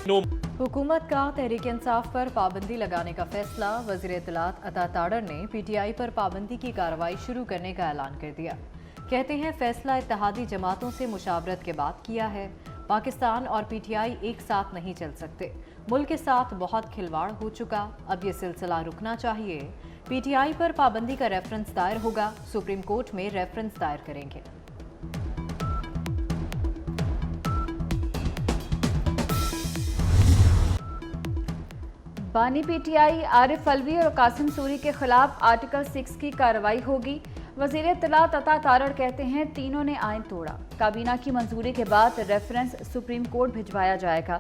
हुकूमत का तहरीक इंसाफ पर पाबंदी लगाने का फैसला। वज़ीर इत्तलात अता ताड़र ने PTI पर पाबंदी की कार्रवाई शुरू करने का ऐलान कर दिया। कहते हैं फैसला इत्तेहादी जमातों से मुशावरत के बाद किया है। पाकिस्तान और PTI एक साथ नहीं चल सकते। मुल्क के साथ बहुत खिलवाड़ हो चुका, अब ये सिलसिला रुकना चाहिए। PTI पर पाबंदी का रेफरेंस दायर होगा, सुप्रीम कोर्ट में रेफरेंस दायर करेंगे। बानी PTI आरिफ अलवी और कासिम सूरी के खिलाफ आर्टिकल 6 की कार्रवाई होगी। वज़ीर इत्तलात अता तारड़ कहते हैं तीनों ने आइन तोड़ा। काबीना की मंजूरी के बाद रेफरेंस सुप्रीम कोर्ट भिजवाया जाएगा।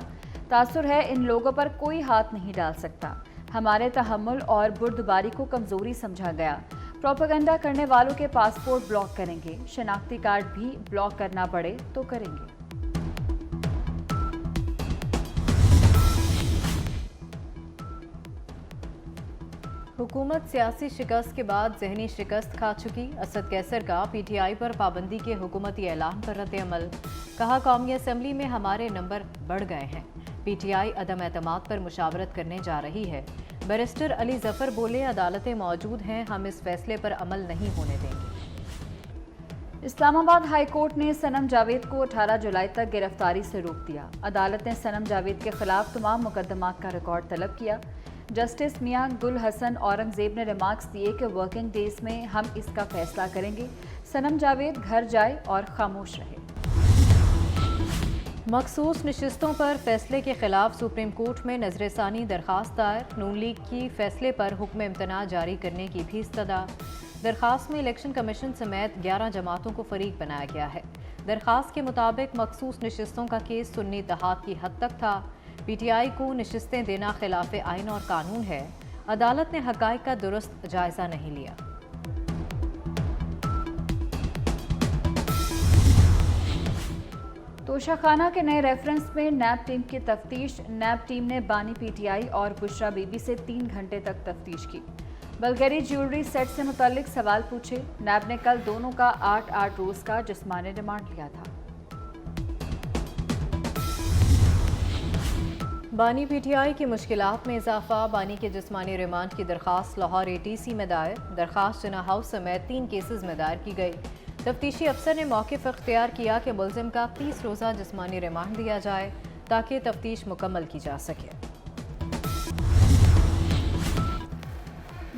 तासुर है इन लोगों पर कोई हाथ नहीं डाल सकता। हमारे तहम्मुल और बुर्दबारी को कमजोरी समझा गया। प्रोपेगेंडा करने वालों के पासपोर्ट ब्लॉक करेंगे। शनाख्ती कार्ड भी ब्लॉक करना पड़े तो करेंगे। हुकूमत सियासी शिकस्त के बाद जहनी शिकस्त खा चुकी। असद कैसर का PTI पर पाबंदी के हुकूमती ऐलान पर रद्द-ए-अमल। कहा कौमी असम्बली में हमारे नंबर बढ़ गए हैं। PTI अदम एतमाद पर मुशावरत करने जा रही है। बैरिस्टर अली जफर बोले अदालतें मौजूद हैं, हम इस फैसले पर अमल नहीं होने देंगे। इस्लामाबाद हाई कोर्ट ने सनम जावेद को 18 जुलाई तक गिरफ्तारी से रोक दिया। अदालत ने सनम जावेद के खिलाफ तमाम मुकदमात का रिकॉर्ड तलब किया। जस्टिस मियां गुल हसन औरंगजेब ने रिमार्क्स दिए कि वर्किंग डेज में हम इसका फैसला करेंगे। सनम जावेद घर जाए और खामोश रहे। मखसूस नशिस्तों पर फैसले के खिलाफ सुप्रीम कोर्ट में नजरसानी दरखास्त दायर। नून लीग की फैसले पर हुक्म इम्तना जारी करने की भी इस्तदा। दरखास्त में इलेक्शन कमीशन समेत 11 जमातों को फरीक बनाया गया है। दरखास्त के मुताबिक मखसूस नशिस्तों का केस सुन्नी इत्तेहाद की हद तक था। PTI को नशिस्तें देना खिलाफ आइन और कानून है। अदालत ने हकाइक का दुरुस्त जायजा नहीं लिया। तोशाखाना के नए रेफरेंस में नैब टीम की तफ्तीश। नैब टीम ने बानी PTI और बुशरा बीबी से 3 घंटे तक तफ्तीश की। बल्गेरी ज्वेलरी सेट से मुतालिक सवाल पूछे। नैब ने कल दोनों का 8-8 रोज का जिस्मानी रिमांड लिया था। बानी PTI की मुश्किलात में इजाफा। बानी के जिस्मानी रिमांड की दरखास्त लाहौर ATC में दायर। दरखास्त जिना हाउस समेत 3 केसेस में दायर की गई। तफ्तीशी अफसर ने मौक़िफ़ इख्तियार किया कि मुल्ज़िम का 30 रोज़ा जिस्मानी रिमांड दिया जाए ताकि तफ्तीश मुकम्मल की जा सके।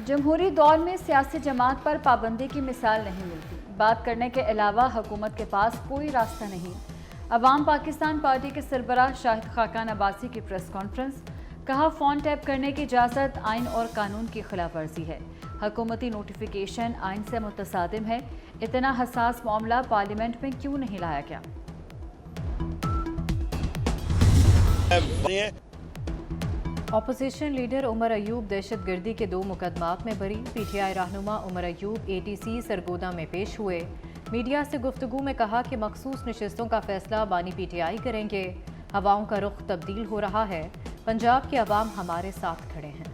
जमहूरी दौर में सियासी जमात पर पाबंदी की मिसाल नहीं मिलती। बात करने के अलावा हुकूमत के पास कोई रास्ता नहीं। अवाम पाकिस्तान पार्टी के सरबराह शाहिद खाकान अब्बासी की प्रेस कॉन्फ्रेंस। कहा फ़ोन टैप करने की इजाज़त आइन और कानून की खिलाफ वर्जी है। हुकूमती नोटिफिकेशन आइन से मुतसादिम है। इतना हसास मामला पार्लियामेंट में क्यों नहीं लाया गया? अपोजिशन लीडर उमर अयूब दहशतगर्दी के 2 मुकदमात में बरी। PTI रहनुमा उमर अयूब ATC सरगोदा में पेश हुए। मीडिया से गुफ्तगू में कहा कि मखसूस नशिस्तों का फैसला बानी PTI करेंगे। हवाओं का रुख तब्दील हो रहा है। पंजाब के अवाम हमारे साथ खड़े हैं।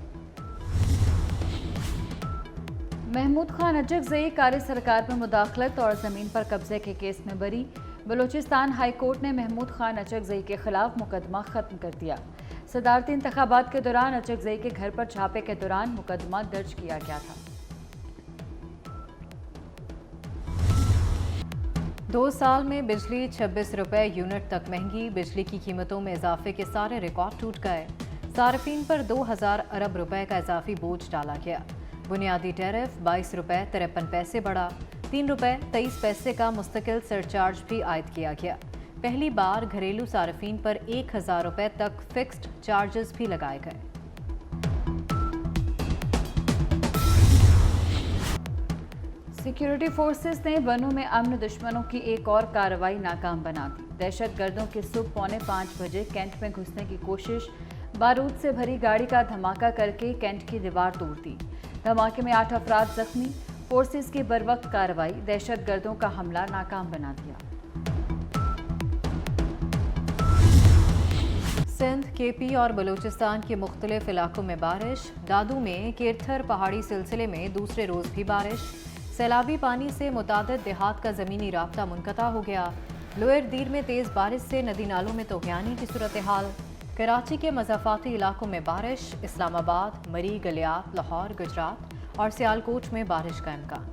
महमूद खान अचकज़ई कारी सरकार में मुदाखलत और ज़मीन पर कब्जे के केस में बरी। बलूचिस्तान हाई कोर्ट ने महमूद खान अचकज़ई के खिलाफ मुकदमा ख़त्म कर दिया। सदारती इंतखाबात के दौरान अचकज़ई के घर पर छापे के दौरान मुकदमा दर्ज किया गया था। 2 साल में बिजली 26 रुपए यूनिट तक महंगी। बिजली की कीमतों में इजाफे के सारे रिकॉर्ड टूट गए। सार्फिन पर 2000 अरब रुपए का इजाफी बोझ डाला गया। बुनियादी टैरिफ 22 रुपए 53 पैसे बढ़ा। 3 रुपए 23 पैसे का मुस्तकिल सरचार्ज भी आयद किया गया। पहली बार घरेलू सार्फिन पर 1000 रुपए तक फिक्स्ड चार्जेस भी लगाए गए। सिक्योरिटी फोर्सेस ने वनों में अमन दुश्मनों की एक और कार्रवाई नाकाम बना दी। दहशतगर्दों की सुबह 4:45 बजे कैंट में घुसने की कोशिश। बारूद से भरी गाड़ी का धमाका करके कैंट की दीवार तोड़ दी। धमाके में 8 अफराद जख्मी। फोर्सेस की बरवक्त कार्रवाई दहशतगर्दों का हमला नाकाम बना दिया। सिंध, KP और बलूचिस्तान के मुख्तलिफ इलाकों में बारिश। दादू में केरथर पहाड़ी सिलसिले में दूसरे रोज भी बारिश। सैलाबी पानी से मुतादिद देहात का ज़मीनी राब्ता मुनक़ता हो गया। लोअर दीर में तेज़ बारिश से नदी नालों में तोग़यानी की सूरत हाल। कराची के मज़ाफ़ाती इलाकों में बारिश, इस्लामाबाद, मरी, गलियात, लाहौर, गुजरात और सियालकोट में बारिश का इम्कान।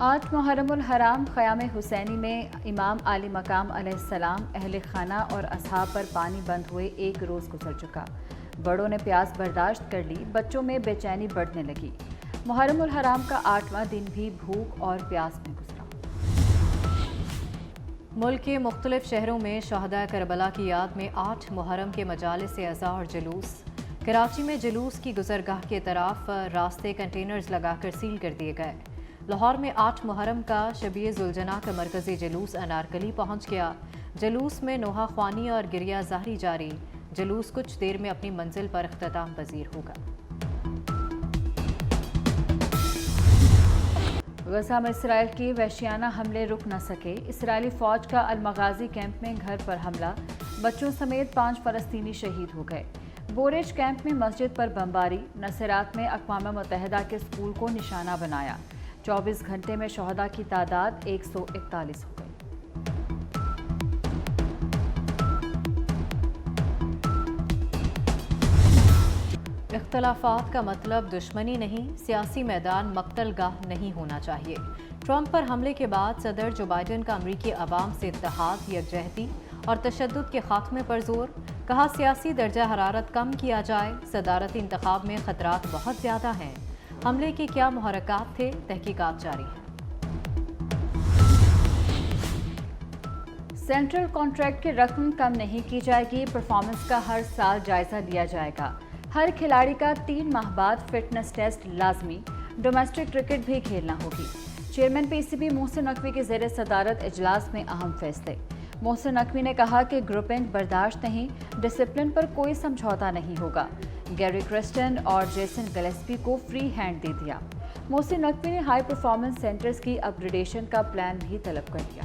8 मुहर्रमुल हराम ख़याम हुसैनी में इमाम आली मकाम अलैहिस्सलाम अहले खाना और असहाब पर पानी बंद हुए 1 रोज़ गुजर चुका। बड़ों ने प्यास बर्दाश्त कर ली, बच्चों में बेचैनी बढ़ने लगी। मुहर्रमुल हराम का 8वां दिन भी भूख और प्यास में गुजरा। मुल्क के मुख्तलिफ शहरों में शहदा करबला की याद में 8 मुहर्रम के मजालिस अज़ा और जुलूस। कराची में जुलूस की गुजरगाह के तरफ रास्ते कंटेनर्स लगाकर सील कर दिए गए। लाहौर में 8 मुहर्रम का शबीए जुलजना का मरकजी जुलूस अनारकली पहुंच गया। जुलूस में नोहा ख्वानी और गिरिया ज़ाहरी जारी। जुलूस कुछ देर में अपनी मंजिल पर इख्तिताम पजीर होगा। गज़ा में इसराइल की वहशियाना हमले रुक न सके। इसराइली फ़ौज का अल-मगाज़ी कैंप में घर पर हमला, बच्चों समेत 5 फ़लस्तीनी शहीद हो गए। बोरेज कैंप में मस्जिद पर बमबारी, नसरात में अक़वाम मुत्तहिदा के स्कूल को निशाना बनाया। 24 घंटे में शहदा की तादाद 141 हो गई। इख्तलाफात का मतलब दुश्मनी नहीं, सियासी मैदान मक्तलगाह नहीं होना चाहिए। ट्रंप पर हमले के बाद सदर जो बाइडन का अमरीकी अवाम से इत्तेहाद, यकजहती और तशद्दुद के खात्मे पर जोर। कहा सियासी दर्जा हरारत कम किया जाए, सदारती इंतखाब में खतरात बहुत ज़्यादा हैं। हमले के क्या मुहर्रकात थे, तहकीकात जारी है। सेंट्रल कॉन्ट्रैक्ट की रकम कम नहीं की जाएगी, परफॉर्मेंस का हर साल जायजा लिया जाएगा। हर खिलाड़ी का 3 माह बाद फिटनेस टेस्ट लाजमी, डोमेस्टिक क्रिकेट भी खेलना होगी। चेयरमैन पीसीबी मोहसिन नकवी के ज़ेर सदारत इजलास में अहम फैसले। मोहसिन नकवी ने कहा कि ग्रुपिंग बर्दाश्त नहीं, डिसिप्लिन पर कोई समझौता नहीं होगा। गैरी क्रिस्टन और जेसन गिलेस्पी को फ्री हैंड दे दिया। मोहसिन नकवी ने हाई परफॉर्मेंस सेंटर्स की अपग्रेडेशन का प्लान भी तलब कर दिया।